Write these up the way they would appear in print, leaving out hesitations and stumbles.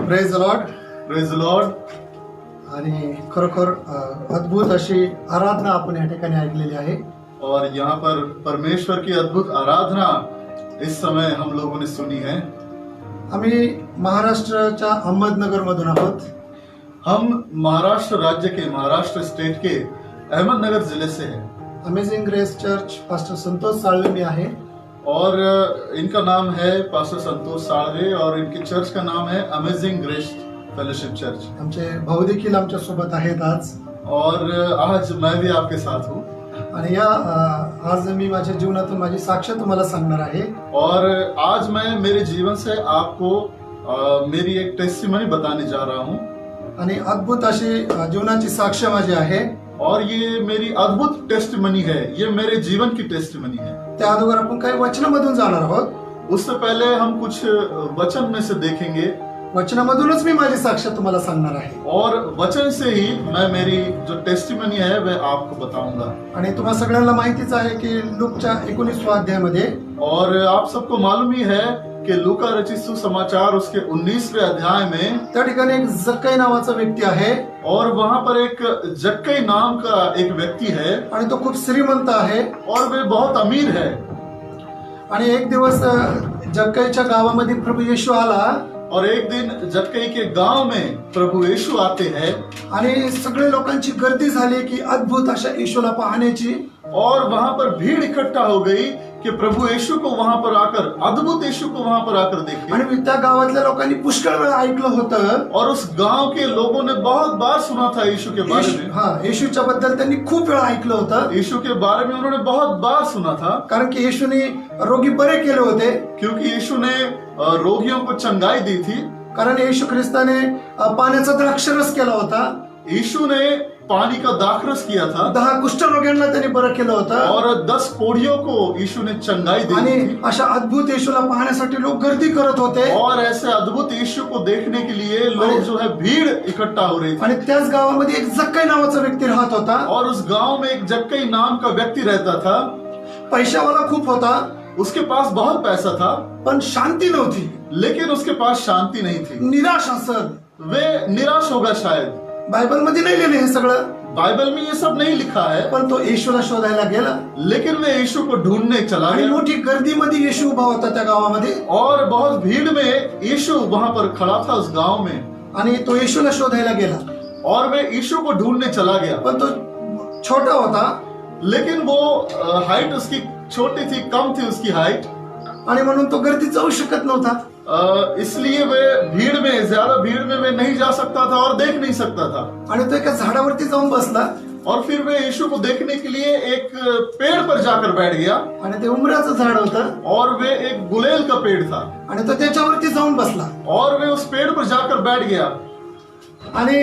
Praise the Lord. Praise the Lord. आणि खरोखर अद्भुत अशी आराधना आपण या ठिकाणी ऐकलेली आहे. और यहाँ पर परमेश्वर की अद्भुत आराधना इस समय हम लोगों ने सुनी है. आम्ही महाराष्ट्राच्या अहमदनगर मधून आहोत. हम महाराष्ट्र राज्य के, महाराष्ट्र स्टेट के अहमदनगर जिले से हैं. Amazing grace church pastor Santosh Salve मी आहे. और इनका नाम है पास्टर संतोष साळवे और इनके चर्च का नाम है अमेजिंग ग्रेस फेलोशिप चर्च. आमचे भाऊ देखील आमच्या सोबत आहेत आज. और आज मैं भी आपके साथ हूँ. आणि आज मी माझ्या जीवनातून माझी साक्ष तुम्हाला सांगणार आहे. और आज मैं मेरे जीवन से आपको मेरी एक टेस्टिमनी बताने जा रहा हूँ. आणि अद्भुत अशी जीवनाची साक्ष माझी आहे. और ये मेरी अद्भुत टेस्टिमनी है, ये मेरे जीवन की टेस्टिमनी है. त्या अगोदर आपण काही वचनामधून जाणार आहोत. उससे पहले हम कुछ वचन में से देखेंगे. वचनामधूनच मी माझी साक्ष तुम्हाला सांगणार आहे. और वचन से ही मैं मेरी जो टेस्टिमनी है वह आपको बताऊंगा. आणि तुम्हाला सगळ्यांना माहितीच आहे की लूकच्या 19व्या अध्यायामध्ये और आप सबको मालूम ही है कि लूका रचित सुसमाचार उसके 19वें अध्याय में त्या ठिकाणी एक जक्कई नावाचा व्यक्ती आहे. और वहां पर एक जक्कई नाम का एक व्यक्ति है. आणि तो खूप श्रीमंत आहे. और वे बहुत अमीर है. आणि एक दिवस जक्कईच्या गावामध्ये प्रभू येशू आला. और एक दिन जक्कई के गांव में प्रभु यीशु आते हैं. आणि सगळे लोकांची गर्दी झाली की अद्भुत अशा येशूला पाहण्याची. और वहां पर भीड़ इकट्ठा हो गई कि प्रभु यीशु को वहां पर आकर, अद्भुत यीशु को वहां पर आकर देखे. आणि त्या गावातल्या लोकांनी पुष्कळ वेळा ऐकलं होतं. और उस गांव के लोगों ने बहुत बार सुना था यीशु के बारे में. येशूच्या बद्दल त्यांनी खूप वेळा ऐकलं होतं. यीशु के बारे में उन्होंने बहुत बार सुना था. कारण की येशूने रोगी बरे केले होते. क्योंकि यीशु ने रोगियों को चंगाई दी थी. कारण येशू ख्रिस्ताने पाण्याचा द्राक्षरस केला होता. यीशु ने पानी का दाखरस किया था. 10 कुष्ठरोग्यांना त्यांनी बरं केलं होतं. और 10 कोढ़ियों को यीशु ने चंगाई दी आणि थी. अशा अद्भुत येशूला पाहण्यासाठी लोक गर्दी करत होते. और ऐसे अद्भुत यीशु को देखने के लिए लोग जो है भीड़ इकट्ठा हो रही थी. आणि त्याच गावामध्ये एक जक्कई नावाचा व्यक्ती राहत होता. और उस गांव में एक जक्कई नाम का व्यक्ति रहता था. पैशावाला खूप होता. उसके पास बहुत पैसा था. पण शांती नव्हती. लेकिन उसके पास शांति नहीं थी. निराश असल. वे निराश होगा शायद. बायबल मध्ये नाही लिहिले हे सगळं. बाइबल में ये सब नहीं लिखा है. पण तो येशूला शोधायला गेला. लेकिन वे यीशु को ढूंढने चला आणि गया. मोठी गर्दीमध्ये येशू उभा होता त्या गावामध्ये. और बहुत भीड़ में यीशु वहां पर खड़ा था उस गांव में. आणि तो येशूला शोधायला गेला. और वे यीशु को ढूंढने चला गया. पण तो छोटा होता. लेकिन वो हाइट उसकी छोटी थी, कम थी उसकी हाइट. आणि म्हणून तो गर्दीत जाऊ शकत नव्हता. इसलिए वे भीड़ में, ज्यादा भीड़ में वे नहीं जा सकता था और देख नहीं सकता था. आणि तो एका झाडावरती जाऊन बसला. और फिर वे यीशु को देखने के लिए एक पेड़ पर जाकर बैठ गया. आणि ते उमराचं झाड होतं. और वे एक गुलेल का पेड़ था. आणि तो त्याच्यावरती जाऊन बसला. और वे उस पेड़ पर जाकर बैठ गया. आणि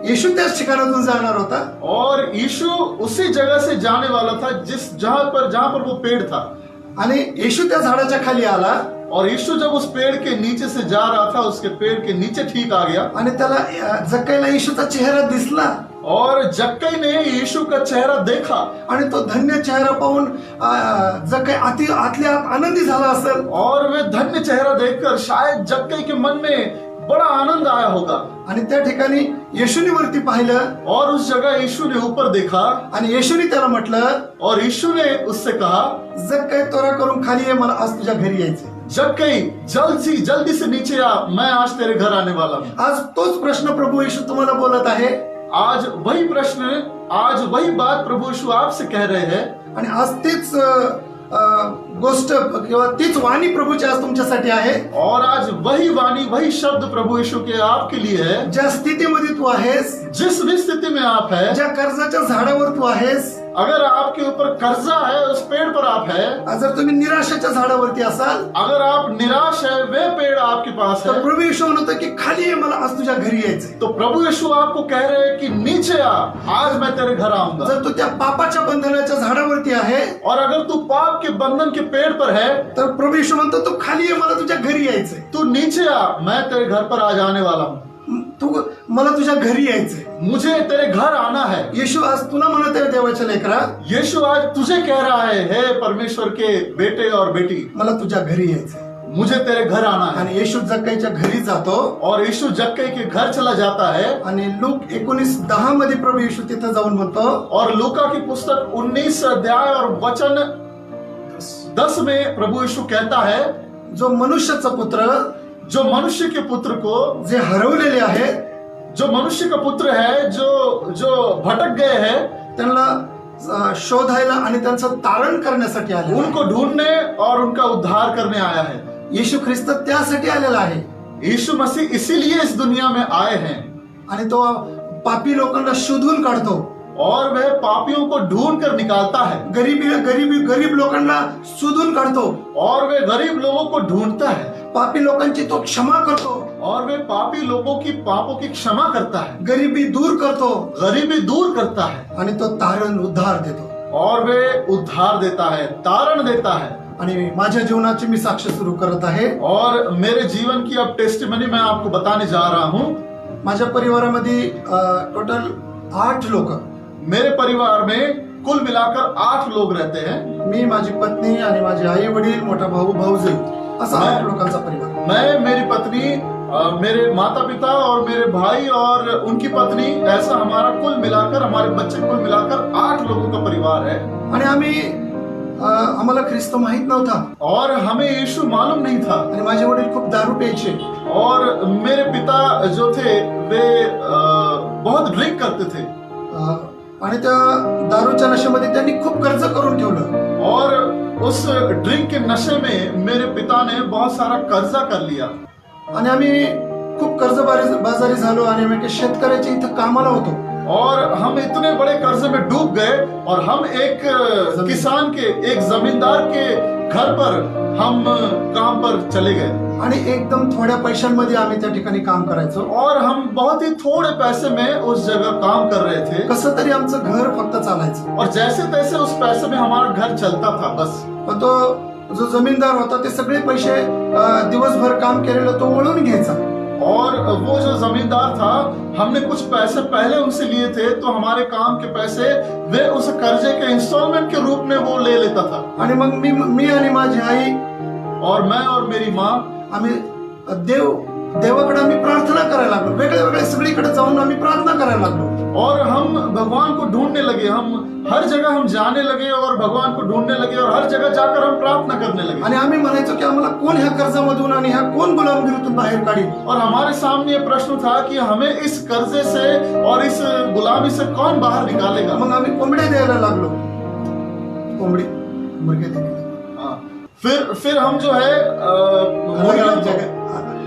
येशू त्याच ठिकाणातून जाणार होता. और यीशु उसी जगह से जाने वाला था जहां पर वो पेड़ था. आणि येशू त्या झाडाच्या खाली आला. और यीशु जब उस पेड़ के नीचे से जा रहा था, उसके पेड़ के नीचे ठीक आ गया. आणि त्याला जक्कईला येशूचा चेहरा दिसला. और जक्कई ने यीशु का चेहरा देखा. आणि तो धन्य चेहरा पाहून जक्कई आतल्या आत आनंदी झाला असेल. और वे धन्य चेहरा देखकर शायद जक्कई के मन में बड़ा आनंद आया होगा. आणि त्या ठिकाणी येशूने वरती पाहिलं. और उस जगह यीशु ने ऊपर देखा. आणि येशूने त्याला म्हटलं. और यीशु ने उससे कहा, जक्कई त्वरा करून खाली ये, मला आज तुझ्या घरी यायचंय. जक्कई जल्दी से नीचे आ, मैं आज तेरे घर आने वाला हूँ. आज तोच प्रश्न प्रभू येशू तुम्हाला बोलत आहे. आज वही प्रश्न, आज वही बात प्रभु यीशु आपसे कह रहे हैं. आणि आज तीच गोष्ट किंवा तीच वाणी प्रभूची आज तुमच्यासाठी आहे. और आज वही वाणी, वही शब्द प्रभु यीशु के आपके लिए है. ज्या स्थितीमध्ये तू आहेस, जिस भी स्थिति में आप है, ज्या कर्जाच्या झाडावर तू आहेस, अगर आपके ऊपर कर्जा है, उस पेड़ पर आप है, जर तुम्ही निराशेच्या झाडावरती असाल, अगर आप निराश है, वे पेड़ आपके पास है, तर प्रभू येशू म्हणतो की खाली ये, मला आज तुझ्या घरी यायचंय. तो प्रभु यीशु आपको कह रहे हैं कि नीचे आ, आज मैं तेरे घर आऊंगा. जर तू त्या पापाच्या बंधनाच्या झाडावरती आहे, और अगर तू पाप के बंधन के पेड़ पर है, तर प्रभू येशू म्हणतो तू खाली ये, मला तुझ्या घरी यायचंय. तू नीचे आ, मैं तेरे घर पर आज आने वाला हूँ. तू मला तुझ्या घरी यायचंय. मुझे तेरे घर आना है. येशू आज तुला म्हणत आहे देवाच्या लेकरा, यीशु आज तुझे कह रहा है, हे परमेश्वर के बेटे और बेटी, मला तुझ्या घरी यायचंय. मुझे तेरे घर आना है। आणि येशू जक्कईच्या घरी जातो और यीशु जक्कई के घर चला जाता है। आणि लूक 19:10 मध्ये प्रभू येशू तिथं जाऊन म्हणतो, और लूका की पुस्तक 19 अध्याय और वचन 10 में प्रभु यीशु कहता है, जो मनुष्याचा पुत्र, जो मनुष्य के पुत्र को, जे हरवलेले आहे, जो मनुष्य का पुत्र है, जो भटक गए हैं, त्यांना शोधायला आणि त्यांचं तारण करण्यासाठी आले, उनको ढूंढने और उनका उद्धार करने आया है। येशू ख्रिस्त त्यासाठी आलेला आहे यीशु मसीह इसीलिए इस दुनिया में आए हैं। आणि तो पापी लोकांना शोधून काढतो, और वह पापियों को ढूंढ कर निकालता है, गरीब लोकांना शोधून काढतो, और वह गरीब लोगों को ढूंढता है, पापी लोकांची तो क्षमा करतो, और वह पापी लोगों की पापों की क्षमा करता है, गरिबी दूर करतो गरीबी दूर करता है, आणि तो तारण उद्धार देतो और वह उद्धार देता है, तारण देता है। आणि माझ्या जीवनाची मी साक्ष सुरू करत आहे। और मेरे जीवन की अब टेस्टिमनी मैं आपको बताने जा रहा हूँ। माझ्या परिवारामध्ये टोटल 8 लोक, मेरे परिवार में कुल मिलाकर 8 लोग रहते हैं। मी, माझी पत्नी आणि माझे आई वडील, मोठा भाऊ, भाऊजी, असा 8 लोकांचा परिवार। मैं, मेरी पत्नी, मेरे माता पिता और मेरे भाई और उनकी पत्नी, ऐसा हमारा कुल मिलाकर, हमारे बच्चे कुल मिलाकर 8 लोगों का परिवार है। आणि आम्हाला ख्रिस्त माहित नव्हता और हमें यीशु मालूम नहीं था। आणि माझे वडील खूप दारू प्यायचे और मेरे पिता जो थे वे बहुत ड्रिंक करते थे, आणि त्या दारूच्या नशेमध्ये त्यांनी खूप कर्ज करून ठेवलं। और उस ड्रिंक के नशे में मेरे पिता ने बहुत सारा कर्जा कर लिया। आणि आम्ही खूप कर्जबाजारी झालो आणि आम्ही एका शेतकऱ्याच्या इथं कामाला होतो और हम इतने बड़े कर्जे में डूब गए और हम एक किसान के, एक जमींदार के घर पर हम काम पर चले गए। आणि एकदम थोड्या पैशांमध्ये आम्ही त्या ठिकाणी काम करायचो और हम बहुत ही थोड़े पैसे में उस जगह काम कर रहे थे। कसं तरी आमचं घर फक्त चालायचं और जैसे तैसे उस पैसे में हमारा घर चलता था बस। पण तो जो जमीनदार होता ते सगळे पैसे दिवसभर काम केलेलं तो वळून घ्यायचा। और वो जो जमींदार था, हमने कुछ पैसे पहले उनसे लिए थे, तो हमारे काम के पैसे वे उस कर्जे के इंस्टॉलमेंट के रूप में वो ले लेता था। आणि मग मी आणि माझी आई और मैं और मेरी माँ, आम्ही देवाकडे आम्ही प्रार्थना करायला लागलो, वेगळ्या सगळीकडे जाऊन आम्ही प्रार्थना करायला लागलो। और हम भगवान को ढूंढने लगे, हम हर जगह हम जाने लगे और भगवान को ढूंढने लगे और हर जगह जाकर हम प्रार्थना करने लगे। आणि आम्ही म्हणायचो की आम्हाला कोण ह्या कर्जामधून आणि ह्या कोण गुलामगिरीतून बाहेर काढेल। और हमारे सामने ये प्रश्न था कि हमें इस कर्जे से और इस गुलामी से कौन बाहर निकालेगा। मग आम्ही कोंबड्या द्यायला लागलो, मुर्गे द्यायला लागलो। फिर हम जो है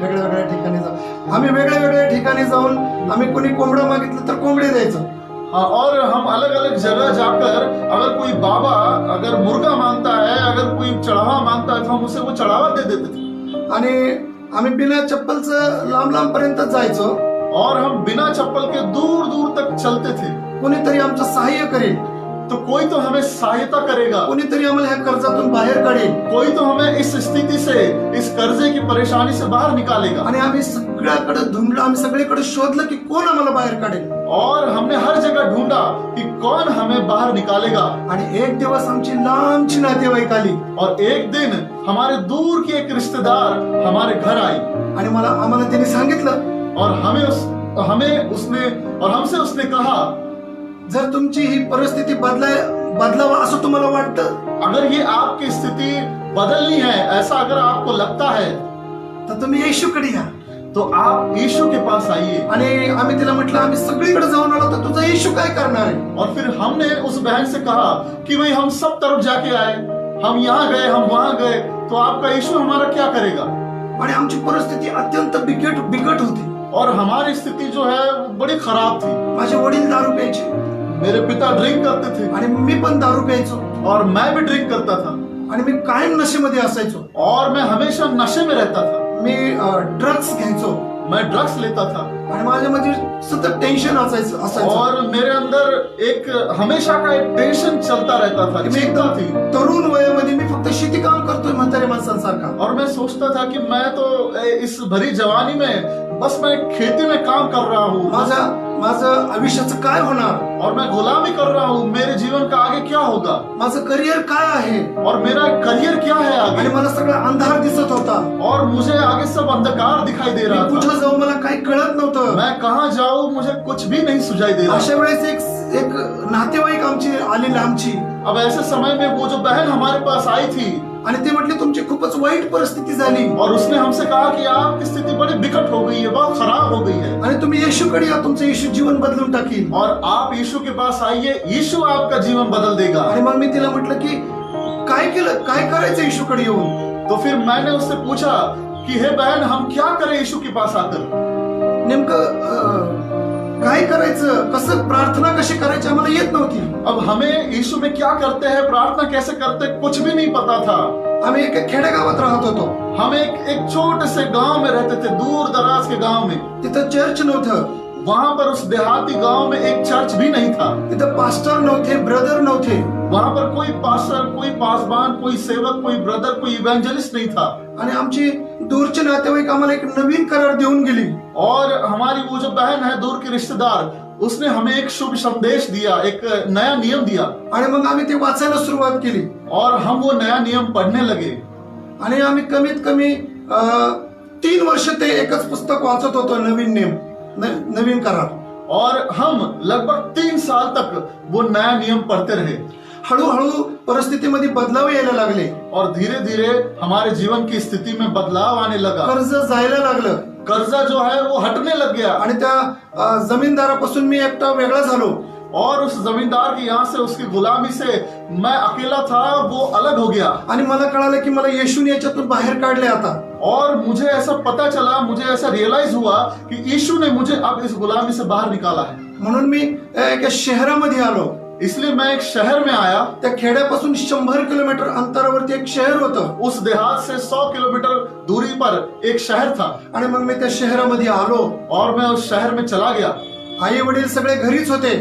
वेगळ्या ठिकाणी जाऊन आम्ही वेगळ्या ठिकाणी जाऊन आम्ही कोणी कोंबडा मागितलं तर कोंबडे द्यायचं। और हम अलग अलग जगह जाकर, अगर कोई बाबा अगर मुर्गा मांगता है, अगर कोई चढ़ावा मांगता है, तो हम उसे वो चढ़ावा दे देते थे। आणि आम्ही बिना चप्पलचं लांब पर्यंत जायचो और हम बिना चप्पल के दूर दूर तक चलते थे। कोणीतरी आमचं सहाय्य करेल, तो कोई तो हमें सहायता करेगा, कोणीतरी आम्हाला ह्या कर्जातून बाहेर काढेल, कोई तो हमें इस स्थिति से, इस कर्जे की परेशानी से बाहर निकालेगा। आणि आम्ही सगळ्याकडे ढूंढलं, आम्ही सगळीकडे शोधलं की कोण आम्हाला बाहेर काढेल। और हमने हर जगह ढूंढा कि कौन हमें बाहर निकालेगा। आणि एक दिवस आमची लांबची नातेवाईक आली और एक दिन हमारे दूर की एक रिश्तेदार हमारे घर आई आणि आम्हाला त्यांनी सांगितलं और हमसे उसने कहा, जर तुमची ही परिस्थिती बदलावा असं तुम्हाला वाटतं, अगर ये आपकी स्थिति बदलनी है, ऐसा अगर आपको लगता है, तर तुम्ही येशूकडे या, तो आप यीशु के पास आइए। आणि आम्ही तिला म्हटलं आम्ही सगळीकडे जाऊन आलो तर तुझा येशू काय करणार आहे। और फिर हमने उस बहन से कहा कि भाई हम सब तरफ जाके आए, हम यहाँ गए, हम वहां गए, तो आपका यीशु हमारा क्या करेगा। आणि आमची परिस्थिती अत्यंत बिकट होती और हमारी स्थिति जो है वो बड़ी खराब थी। माझे वडील दारू प्यायचे, मेरे पिता ड्रिंक करते थे आणि मी पण दारू प्यायचो, और मैं भी ड्रिंक करता था, आणि मी कायम नशेमध्ये असायचो, और मैं हमेशा नशे में रहता था। मी ड्रग्स घ्यायचो, मैं ड्रग्स लेता था, आणि माझ्यामध्ये सतत टेन्शन असायचं। और मेरे अंदर एक हमेशा का एक टेंशन चलता रहता था, मी चिंता थी। तरुण वयामध्ये मी फक्त शेती काम करतोय म्हातारे माणसांसारखा, और मैं सोचता था कि मैं तो इस भरी जवानी में बस मैं खेती में काम कर रहा हूँ। माझं आयुष्याचं काय होणार, और मैं गुलामी कर रहा हूँ, मेरे जीवन का आगे क्या होगा, माझं करिअर काय आहे, और मेरा करियर क्या है आणि आगे, मला सगळा अंधार दिसत होता. और मुझे आगे सब अंधकार दिखाई दे मी रहा कुठं था. जाऊ मला काही कळत नव्हतं. मैं कहाँ जाऊँ, मुझे कुछ भी नहीं सुझाई दे अशा रहा. वेळेस एक नातेवाईक आमची आलेली आमची, अब ऐसे समय में वो जो बहन हमारे पास आई थी, आणि ते म्हटले तुमची खूपच वाईट परिस्थिती झाली और उसने हमसे कहा कि आपकी स्थिति बड़ी विकट हो गई है, बहुत खराब हो गई है, आणि तुम्ही येशूकडे या, तुमचं येशू जीवन बदलून टाकील. और आप यीशु के पास आइए, यीशु आपका जीवन बदल देगा. आणि मग मी तिला म्हटलं की काय केलं, काय करायचं येशूकडे येऊन. तो फिर मैंने उससे पूछा कि हे बहन, हम क्या करें यीशु के पास आकर. नेमकं काय करायचं, कसं प्रार्थना कशी करायची आम्हाला येत नव्हती. अब हमें यीशु में क्या करते हैं, प्रार्थना कैसे करते हैं, कुछ भी नहीं पता था. आम्ही एका खेडेगावात राहत होतो. हम एक छोटे से गांव में रहते थे, दूर दराज के गांव में. तिथं चर्च नव्हतं, वहां पर उस देहाती गांव में एक चर्च भी नहीं था. तिथं पास्टर नव्हते, ब्रदर नव्हते. वहां पर कोई पास्टर, कोई पासबान, कोई सेवक, कोई ब्रदर, कोई इवेंजलिस्ट नहीं था. आणि आमची दूरचे नातेवाईक आम्हाला एक नवीन करार देऊन गेली. और हमारी वो जो बहन है, दूर के रिश्तेदार, उसने हमें एक शुभ संदेश दिया, एक नया नियम दिया. आणि मग आम्ही ते वाचायला सुरुवात केली. और हम वो नया नियम पढ़ने लगे. आणि आम्ही कमीत कमी 3 वर्ष ते एकच पुस्तक वाचत होतो, नवीन नियम, नवीन करार. और हम लगभग 3 साल तक वो नया नियम पढ़ते रहे. हळूहळू परिस्थितीमध्ये बदलाव यायला लागले. और धीरे धीरे हमारे जीवन की स्थिति में बदलाव आने लगा. कर्ज जायला लागलं. कर्जा जो है वो हटने लग गया. आणि त्या जमीनदारापासून मी एकटा वेगळा झालो. और उस जमींदार की यहाँ से, उसकी गुलामी से मैं अकेला था, वो अलग हो गया. आणि मला कळालं की मला येशूने याच्यातून बाहेर काढले आता. और मुझे ऐसा पता चला, मुझे ऐसा रियलाइज हुआ कि यीशु ने मुझे अब इस गुलामी से बाहर निकाला है. म्हणून मी एका शहरामध्ये आलो. इसलिए मैं एक शहर में आया. त्या खेड्यापासून 100 किलोमीटर अंतरावरती एक शहर होतं. उस देहात से 100 किलोमीटर दूरी पर एक शहर था. आणि मग मी त्या शहरामध्ये आलो. और मैं उस शहर में चला गया. आई वडील सगळे घरीच होते.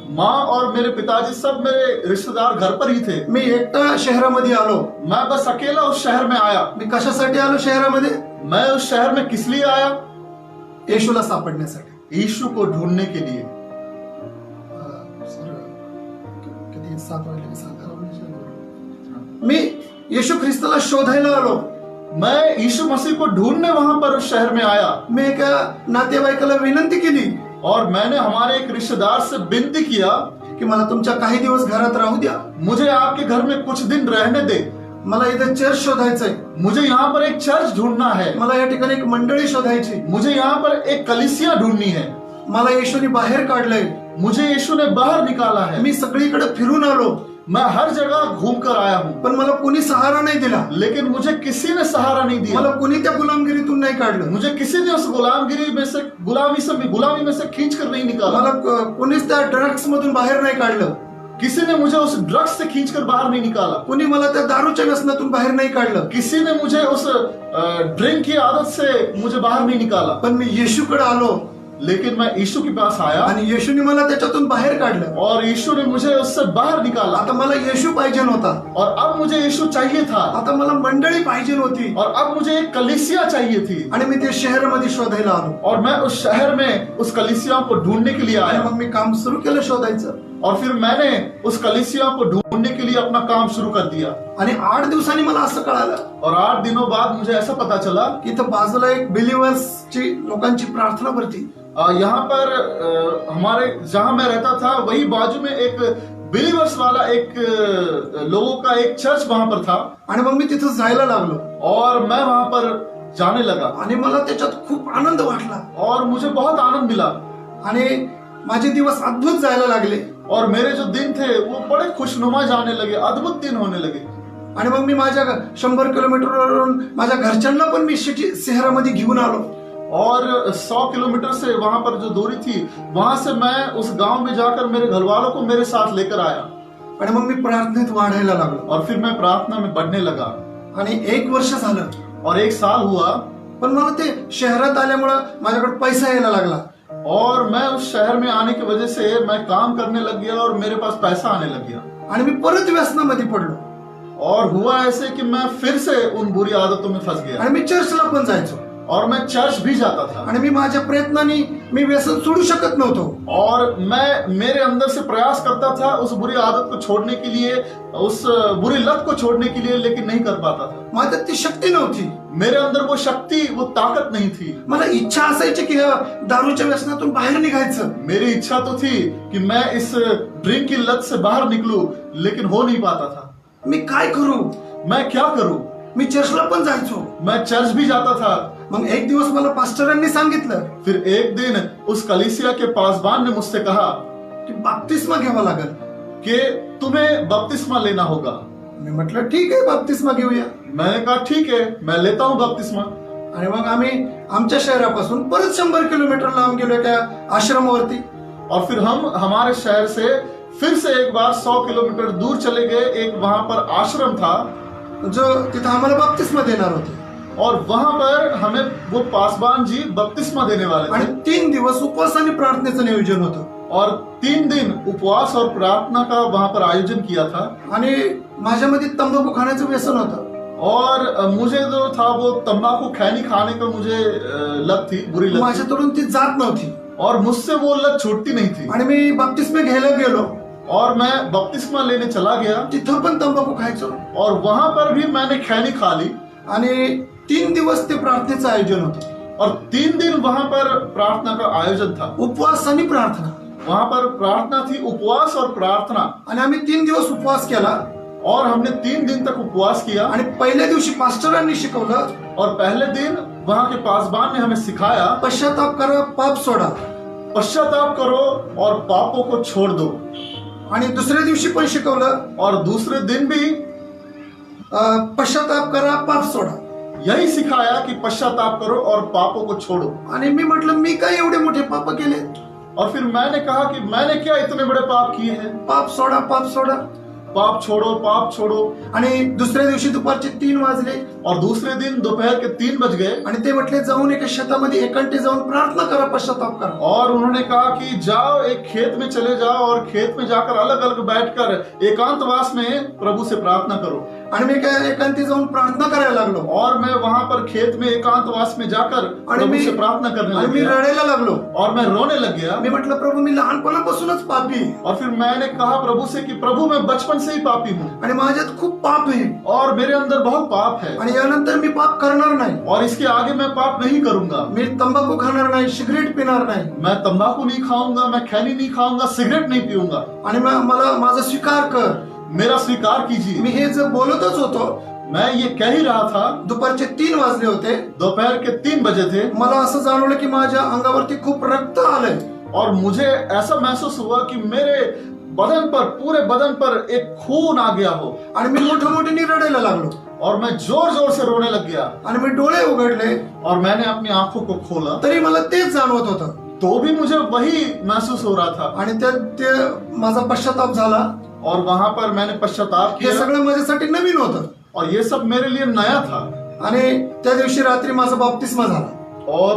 माँ और मेरे पिताजी सब मेरे रिश्तेदार घर पर ही थे. मी एकटा शहरामध्ये आलो. मैं बस अकेला उस शहर में आया. मी कशासाठी आलो शहरामध्ये? मैं उस शहर में किस लिए आया? येशूला सापडण्यासाठी, यीशु को ढूंढने के लिए. किती 7 वाजले, 7 मी येशू ख्रिस्ताला शोधायला आलो. मैं यीशु मसीह को ढूंढने वहां पर उस शहर में आया. मी एका नातेवाईकाला विनंती केली और मैंने हमारे एक रिश्तेदार से विनती किया की मला तुमच्या काही दिवस घरात राहू द्या. मुझे आपके घर में कुछ दिन रहने दे. मला इथं चर्च शोधायचंय. मुझे यहाँ पर एक चर्च ढूंढना है. मला या ठिकाणी एक मंडळी शोधायची. मुझे यहाँ पर एक कलीसिया ढूंढनी है. मला येशूने बाहेर काढलंय. मुझे यीशु ने बाहर निकाला है. मी सगळीकडे फिरून आलो. मैं हर जगह घूम कर आया हूँ. पण मला कोणी सहारा नाही दिला. लेकिन मुझे किसी ने सहारा नहीं दिया. मला कोणी त्या गुलामगिरीतून नाही काढलं. मुझे किसी ने उस गुलामी में से खींच कर नहीं निकाला. मला कोणीच त्या ड्रग्स मधून बाहेर नाही काढलं. किसी ने मुझे उस ड्रग्स से खींचकर बाहर नहीं निकाला. कोणी मला त्या दारूच्या व्यसनातून बाहेर नाही काढलं. किसी ने मुझे उस ड्रिंक की आदत से मुझे बाहर नहीं निकाला. पण मी येशूकडे आलो. लेकिन मैं यीशु के पास आया. आणि येशूने मला त्याच्यातून बाहेर काढलं. और यीशु ने मुझे उससे बाहर निकाला. आता मला येशू पाहिजे नव्हता. और अब मुझे यीशु चाहिए था. आता मला मंडळी पाहिजे होती. और अब मुझे एक कलीसिया चाहिए थी. आणि मी ते शहरामध्ये शोधायला आलो. और मैं उस शहर में उस कलीसिया को ढूंढने के लिए आणि आया. मग मी काम सुरू केलं शोधायचं. और फिर मैंने उस कलीसिया को ढूंढने के लिए अपना काम शुरू कर दिया. आणि 8 दिवसांनी मला असं कळालं. और 8 दिनों बाद मुझे ऐसा पता चला की इथं बाजूला एक बिलीवर्सची लोकांची प्रार्थना भरती. यहाँ पर हमारे जहां मैं रहता था वही बाजू में एक बिलीवर्स वाला एक लोगों का एक चर्च वहां पर था. आणि मग मी तिथं जायला लागलो. और मैं वहां पर जाने लगा. आणि मला त्याच्यात खूप आनंद वाटला. और मुझे बहुत आनंद मिला. आणि माझे दिवस अद्भुत जायला लागले. और मेरे जो दिन थे वो बड़े खुशनुमा जाने लगे, अद्भुत दिन होने लगे. आणि मग मी माझ्या 100 किलोमीटरवरून माझ्या घरच्यांना पण मी शहरामध्ये घेऊन आलो. और 100 किलोमीटर से वहां पर जो दूरी थी, वहां से मैं उस गांव में जाकर मेरे घर वालों को मेरे साथ लेकर आया. आणि मग मी प्रार्थनेत वाढायला लागलो. और फिर मैं प्रार्थना में बढ़ने लगा. आणि 1 वर्ष झालं. और 1 साल हुआ. पण मला ते शहरात आल्यामुळे माझ्याकडे पैसा यायला लागला. और मैं उस शहर में आने की वजह से मैं काम करने लग गया और मेरे पास पैसा आने लग गया. आणि मी परत व्यसनामध्ये पडलो. और हुआ ऐसे कि मैं फिर से उन बुरी आदतों में फंस गया. आणि मी चर्चला पण जायचो. और मैं चर्च भी जाता था आणि मी माझ्या प्रयत्नाने मी व्यसन सोडू शकत नव्हतो. और मैं मेरे अंदर से प्रयास करता था उस बुरी आदत को छोड़ने के लिए, उस बुरी लत को छोड़ने के लिए, लेकिन नहीं कर पाता था. माझ्यात ती शक्ती नव्हती. मेरे अंदर वो शक्ति, वो ताकत नहीं थी. मला इच्छा असायची की ह्या दारूच्या व्यसनातून बाहेर निघायचं. मेरी इच्छा तो थी कि मैं इस ड्रिंक की लत से बाहर निकलूं, लेकिन हो नहीं पाता था. मी काय करू? मैं क्या करूं? मी चर्चला पण जायचो. मैं चर्च भी जाता था. मग एक दिवस मला पास्टरांनी सांगितलं फिर एक दिन उस कलीसिया के पासबान ने मुझसे कहा की बपतिस्मा घ्यावा लागेल. कि तुम्हें बपतिस्मा लेना होगा. मी म्हटलं ठीक आहे बपतिस्मा घेऊया. मैंने कहा ठीक है, मैं लेता हूँ बपतिस्मा. आणि मग आम्ही आमच्या शहरापासून परत 100 किलोमीटर लांब गेलो त्या आश्रमावरती. और फिर हम हमारे शहर से फिर से एक बार 100 किलोमीटर दूर चले गए. एक वहां पर आश्रम था जो तिथं आम्हाला बपतिस्मा देणार होते. और वहां पर हमें वो पासबान जी बपतिस्मा देने वाले आणि थे. 3 दिवस उपवास आणि प्रार्थनेचं नियोजन होतं. और 3 दिन उपवास और प्रार्थना का वहां पर आयोजन किया था. आणि माझ्यामध्ये तंबाखू खाण्याचं व्यसन होतं. और मुझे जो था वो तंबाकू खैनी खाने का मुझे लत थी, बुरी लत थी. माझ्याकडून ती जात नव्हती. और मुझसे वो लत छूटती नहीं थी. आणि मी बपतिस्मा घ्यायला गेलो. और मैं बपतिस्मा लेने चला गया. तिथं पण तंबाखू खायचो. और वहां पर भी मैंने खैनी खा ली. आणि 3 दिवस ते प्रार्थनेचं आयोजन होतं. और 3 दिन वहां पर प्रार्थना का आयोजन था. उपवास आणि प्रार्थना. वहां पर प्रार्थना थी, उपवास और प्रार्थना. आणि आम्ही 3 दिवस उपवास केला. और हमने 3 दिन तक उपवास किया. आणि पहिल्या दिवशी पास्टरांनी शिकवलं और पहले दिन वहां के पासबान ने हमें सिखाया पश्चाताप करा, पाप सोडा. पश्चाताप करो और पापों को छोड़ दो. आणि दुसऱ्या दिवशी पण शिकवलं और दूसरे दिन भी पश्चाताप करा, पाप सोडा. यही सिखाया कि पश्चाताप करो और पापों को छोड़ो. आणि मी म्हटलं मी काय एवढे मोठे पाप केले? और फिर मैंने कहा कि मैंने क्या इतने बड़े पाप किए हैं. पाप सोडा, पाप सोडा. पाप छोड़ो, पाप छोड़ो. आणि दुसऱ्या दिवशी दुपारचे 3 वाजले. और दूसरे दिन दोपहर के 3 बज गए. आणि ते म्हटले जाऊन एका शेतामध्ये एकांटी जाऊन प्रार्थना करा, पश्चाताप करा. और उन्होंने कहा कि जाओ एक खेत में चले जाओ और खेत में जाकर अलग अलग बैठकर एकांतवास में प्रभु से प्रार्थना करो. आणि मी काय एकांती जाऊन प्रार्थना करायला लागलो. और मैं वहां पर खेत में एकांतवास में जाकर प्रभु से प्रार्थना करने लग मी गया. रडायला लागलो. और मैं रोने लग गया. मी म्हटलं प्रभू मी लहानपणापासूनच पापी आहे. और फिर मैंने कहा प्रभु से कि प्रभु मैं बचपन से ही पापी हूँ. आणि माझ्यात खूप पाप आहे. और मेरे अंदर बहुत पाप है. आणि यानंतर मी पाप करणार नाही. और इसके आगे मैं पाप नहीं करूंगा. मी तंबाखू खाणार नाही, सिगरेट पिणार नाही. मैं तंबाकू नहीं खाऊंगा, मैं खैनी नहीं खाऊंगा, सिगरेट नहीं पीऊंगा. आणि मला माझा स्वीकार कर. मेरा स्वीकार कीजिए. मी हे जर बोलतच होतो. मैं ये कह ही रहा था. दुपारचे 3 वाजले होते. दोपहर के 3 बजे थे. मला असं जाणवलं की माझ्या अंगावरती खूप रक्त आलंय. और मुझे ऐसा महसूस हुआ कि मेरे बदन पर, पूरे बदन पर एक खून आ गया हो. आणि मी मोठ्याने रडायला लागलो. और मैं जोर जोर से रोने लग गया. आणि मी डोळे उघडले. और मैंने अपनी आंखों को खोला. तरी मला तेच जाणवत होतं. तो भी मुझे वही महसूस हो रहा था. आणि ते माझा पश्चाताप झाला. और वहां पर मैंने पश्चाताप हे किया. सगळं माझ्यासाठी नवीन होतं. और ये सब मेरे लिए नया था. आणि त्या दिवशी रात्री माझा बपतिस्मा झाला. और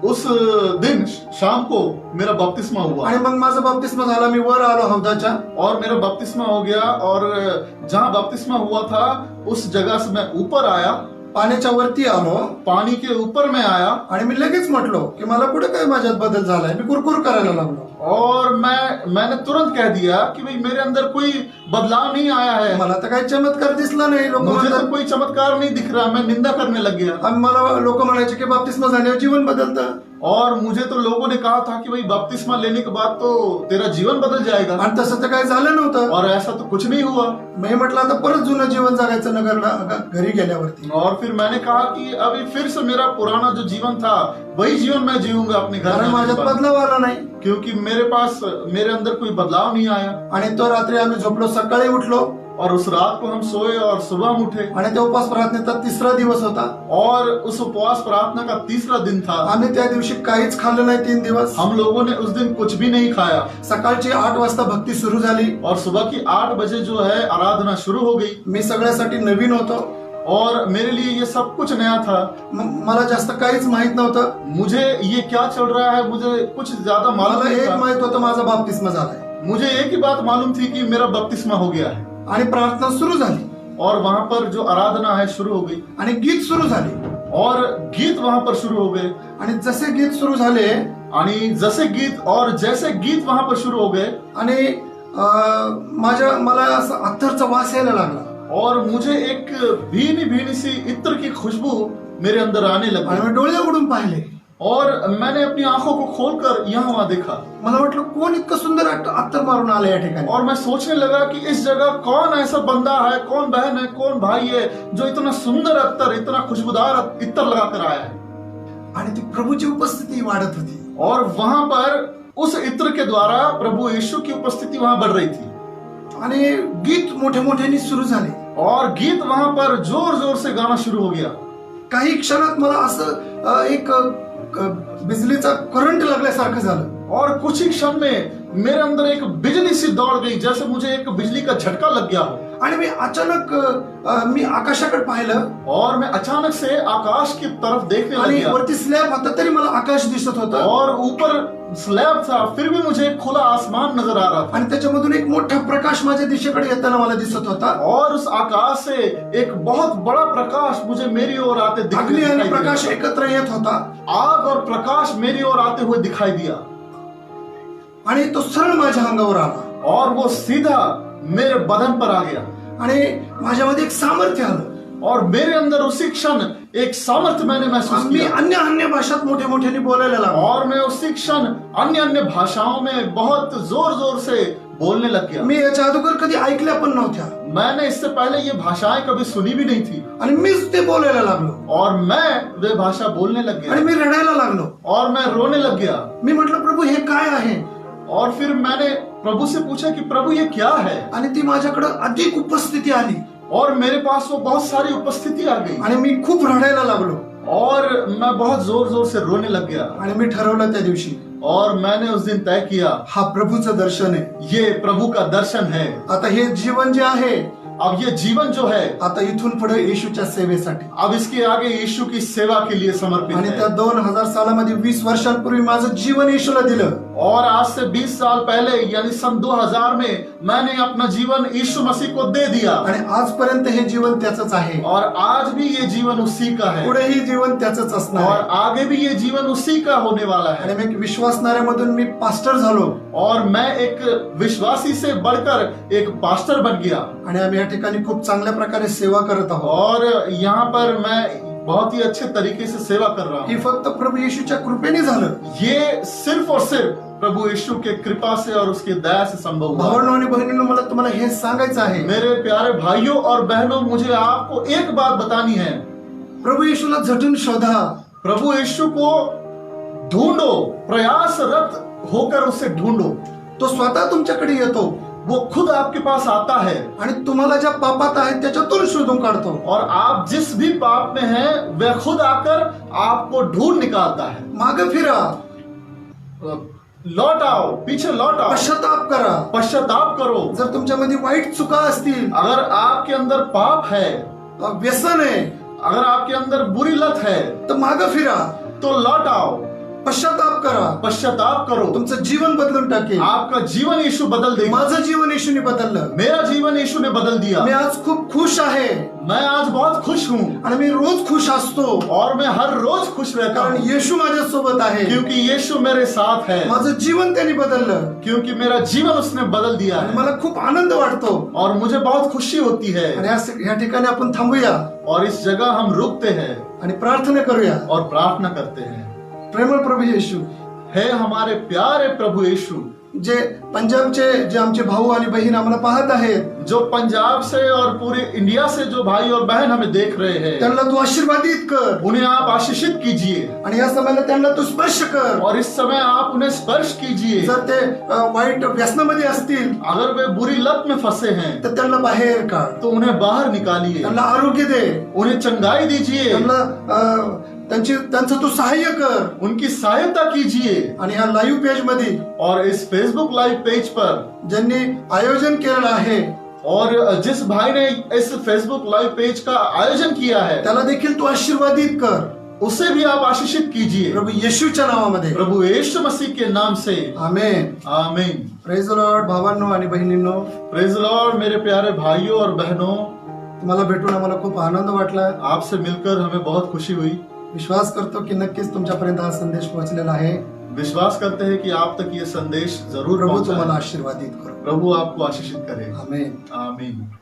उस दिन शाम को मेरा बपतिस्मा हुआ. आणि मग माझा बपतिस्मा झाला. मी वर आलो हौदाच्या. और मेरा बपतिस्मा हो गया. और जहाँ बपतिस्मा हुआ था उस जगह से मैं ऊपर आया. पाण्याच्या वरती आलो. पानी के ऊपर मैं आया. आणि मी लगेच म्हटलो की मला कुठे काय माझ्यात बदल झालाय. मी कुरकुर करायला लागलो. और मैंने तुरंत कह दिया कि भाई मेरे अंदर कोई बदलाव नहीं आया है. मला तर काही चमत्कार दिसला नाही. लोक मुझे म्हणतात तो कोई चमत्कार नहीं दिख रहा. मैं निंदा करने लग गया. आणि मला लोक म्हणायचे की बपतिस्मा झाल्यावर जीवन बदलतं. और मुझे तो लोगों ने कहा था कि भाई बपतिस्मा लेने के बाद तो तेरा जीवन बदल जाएगा. आणि तसं तर काही झालं नव्हतं. और ऐसा तो कुछ नहीं हुआ. मी म्हटलं आता परत जुनं जीवन जगायचं नगरला घरी गेल्यावरती. और फिर मैंने कहा कि अभी फिर से मेरा पुराना जो जीवन था वही जीवन मैं जीऊंगा अपने घर कारण में. माझ्यात बदलाव आला नाही. क्योंकि मेरे अंदर कोई बदलाव नहीं आया. आणि तो रात्री आम्ही झोपलो. सकाळी उठलो. और उस रात को हम सोए और सुबह हम उठे. आणि त्या उपवास प्रार्थनेचा 3रा दिवस होता. और उस उपवास प्रार्थना का 3रा दिन था. आम्ही त्या दिवशी काहीच खाल्लं नाही 3 दिवस. हम लोगों ने उस दिन कुछ भी नहीं खाया. सकाळची 8 वाजता भक्ती सुरू झाली. और सुबह की 8 बजे जो है आराधना शुरू हो गई. मी सगळ्यासाठी नवीन होतो. और मेरे लिए ये सब कुछ नया था. मला जास्त काहीच माहित नव्हतं. मुझे ये क्या चल रहा है मुझे कुछ ज्यादा मालूम मला नहीं एक था. माहित होतं माझा बपतिस्मा झालाय. मुझे एक ही बात मालूम थी कि मेरा बपतिस्मा हो गया है. आणि प्रार्थना सुरू झाली. और वहां पर जो आराधना है शुरू हो गई. आणि गीत सुरू झाली. और गीत वहां पर शुरू हो गए आणि जसे गीत सुरू झाले आणि जसे गीत और जैसे गीत वहां पर शुरू हो गए आणि मला असं अत्तरचा वास यायला लागला और मुझे एक भीनी भीनी सी इत्र की खुशबू मेरे अंदर आने आणि लगी मी डोळे उघडून पाहिले. और मैंने अपनी आंखों को खोलकर यहाँ वहां देखा मला वाटलं कोण इतकं सुंदर अत्तर मारून आलं या ठिकाणी. और मैं सोचने लगा कि इस जगह कौन ऐसा बंदा है, कौन बहन है, कौन भाई है जो इतना सुंदर अत्तर, इतना खुशबूदार इत्र लगाकर आया है. आणि ती प्रभूची उपस्थिती वाढत होती. और वहां पर उस इत्र के द्वारा प्रभु यीशु की उपस्थिति वहां बढ़ रही थी आणि गीत मोठे मोठ्याने सुरू झाले. और गीत वहां पर जोर जोर से गाना शुरू हो गया. काही क्षणात मला असं एक बिजलीचा करंट लागल्यासारखं झालं. और कुछ ही क्षण में मेरे अंदर एक बिजली सी दौड़ गई, जैसे मुझे एक बिजली का झटका लग गया हो. आणि मी अचानक मी आकाशाकडे पाहिलं और मैं अचानक से आकाश की तरफ देखने लग आणि गया. वरती स्लॅब होता तरी मला आकाश दिसत होतं और ऊपर स्लैब था, फिर भी मुझे खुला आसमान नजर आ रहा था. आणि त्याच्यामधून एक मोठा प्रकाश माझ्या दिशेकडे येताना मला दिसत होता. और उस आकाश से एक बहुत बड़ा प्रकाश मुझे मेरी ओर आते अग्नि आणि प्रकाश दिखाई एकत्र येत होता दिया. आग और प्रकाश मेरी ओर आते हुए दिखाई दिया आणि तो सरळ माझ्या अंगावर आला और वो सीधा मेरे बदन पर आ गया. आणि माझ्यामध्ये एक सामर्थ्य आलं. और मेरे अंदर उसी क्षण एक सामर्थ्य मैंने महसूस मी किया. अन्य अन्य भाषात मोठ्या मोठ्याने बोलायला लागलो. और मैं उसी क्षण अन्य अन्य भाषाओं में बहुत जोर जोर से बोलने लग गया. मी याच्या अगोदर कधी ऐकल्या पण नव्हत्या मैंने इससे पहले ये भाषाएं कभी सुनी भी नहीं थी. आणि मीच ते बोलायला लागलो और मैं वे भाषा बोलने लग आणि गया मी रडायला लागलो. और मैं रोने लग गया. मी म्हटलं प्रभू हे काय आहे. और फिर मैंने प्रभु से पूछा कि प्रभु ये क्या है. आणि ती माझ्याकडे अधिक उपस्थिती आली और मेरे पास वो बहुत सारी उपस्थिति आ गई आणि मी खूप रडायला लागलो. और मैं बहुत जोर जोर से रोने लग गया. आणि मी ठरवलं त्या दिवशी और मैंने उस दिन तय किया हा प्रभूचं दर्शन आहे. ये प्रभु का दर्शन है. आता हे जीवन जे आहे अब ये जीवन जो है आता इथून पुढे येशूच्या सेवेसाठी अब इसके आगे यीशु की सेवा के लिए समर्पित आणि त्या है. 2000 सालामध्ये 20 वर्षांपूर्वी माझं जीवन येशूला दिलं. और आज से 20 साल पहले यानी सन 2000 में मैंने अपना जीवन यीशु मसीह को दे दिया. आणि आजपर्यंत हे जीवन त्याचंच आहे. और आज भी ये जीवन उसी का है. पुढेही जीवन त्याचंच असणार और आहे. आगे भी ये जीवन उसी का होने वाला आणि है. मी एक विश्वासणाऱ्यामधून मी पास्टर झालो और मैं एक विश्वासी से बढ़कर एक पास्टर बन गया. आणि आम्ही या ठिकाणी खूप चांगल्या प्रकारे सेवा करत आहोत. और यहाँ पर मैं बहुत ही अच्छे तरीके से सेवा कर रहा ही हूँ. फक्त प्रभू येशूच्या कृपेने झालं. ये सिर्फ और सिर्फ प्रभु यीशु के कृपा से और उसकी दया से संभव हुआ. भावांनो आणि बहिणींनो मला तुम्हाला हे सांगायचं आहे मेरे प्यारे भाइयों और बहनों, मुझे आपको एक बात बतानी है. प्रभू येशूला झटून शोधा. प्रभु यीशु को ढूंढो, प्रयासरत होकर उसे ढूंढो. तो स्वतः तुमच्याकडे येतो वो खुद आपके पास आता है आणि तुम्हाला ज्या पापात आहेत त्याच्यातून शोधून काढतो. और आप जिस भी पाप में हैं वह खुद आकर आपको ढूंढ निकालता है. मागे फिरा, लौट आओ, पीछे लौट आओ, पश्चाताप करा. पश्चाताप करो. जर तुमच्यामध्ये वाईट चुका असतील, अगर आपके अंदर पाप है, व्यसन आहे, अगर आपके अंदर बुरी लत है, तर मागे फिरा, तो लौट आओ, पश्चाताप करा. पश्चाताप करो. तुमचं जीवन बदलून टाकेल. आपका जीवन यीशु बदल देगा. माझं जीवन येशूने बदललं. मेरा जीवन यीशु ने बदल दिया. मी आज खूप खुश आहे मैं आज बहुत खुश हूँ आणि मी रोज खुश असतो और मैं हर रोज खुश रहता कारण हूँ येशू माझ्या सोबत आहे. क्योंकि यीशु मेरे साथ है. माझं जीवन त्यांनी बदललं क्योंकि मेरा जीवन उसने बदल दिया आणि है. मला खूप आनंद वाटतो. और मुझे बहुत खुशी होती है. आणि या ठिकाणी आपण थांबूया और इस जगह हम रुकते हैं आणि प्रार्थना करूया. और प्रार्थना करते हैं. प्रेमळ प्रभू येशू, हे हमारे प्यारे प्रभु यीशु, जे पंजाबचे जे आमचे भाऊ आणि बहीण आम्हाला पाहत आहेत, जो पंजाब से और पूरे इंडिया से जो भाई और बहन हमें देख रहे हैं, त्यांना तू आशीर्वादित कर उन्हें आप आशीषित कीजिए. आणि या समयाला त्यांना तू स्पर्श कर. और इस समय आप उन्हें स्पर्श कीजिए. जर ते वाईट व्यसनामध्ये असतील अगर वे बुरी लत में फंसे हैं तर त्यांना बाहेर काढ. तो उन्हें बाहर निकालिए. त्यांना आरोग्य दे. उन्हें चंगाई दीजिए. त्यांना त्यांचं तू सहाय्य कर उनकी सहायता कीजिए. आणि ह्या लाईव्ह पेज मध्ये और इस फेसबुक लाइव पेज पर ज्यांनी आयोजन केलेलं आहे और जिस भाई ने इस फेसबुक लाइव पेज का आयोजन किया है, त्याला देखील तू आशीर्वादित कर. उसे भी आप आशीषित कीजिए प्रभू येशूच्या नावामध्ये. प्रभु यीशु मसीह के नाम से. आमेन. आमीन. प्रेज द लॉर्ड भावांनो आणि बहिणींनो. प्रेज द लॉर्ड मेरे प्यारे भाइयों और बहनों. तुम्हाला भेटून आम्हाला खूप आनंद वाटला. आपसे मिलकर हमें बहुत खुशी हुई. विश्वास करतो की नक्कीच तुमच्यापर्यंत हा संदेश पोहोचलेला आहे. विश्वास करते हैं कि आप तक ये संदेश जरूर प्रभु पहुंचा तुम्हाला है. आशीर्वादित करो. प्रभु आपको आशीषित करे. आमेन. आमीन.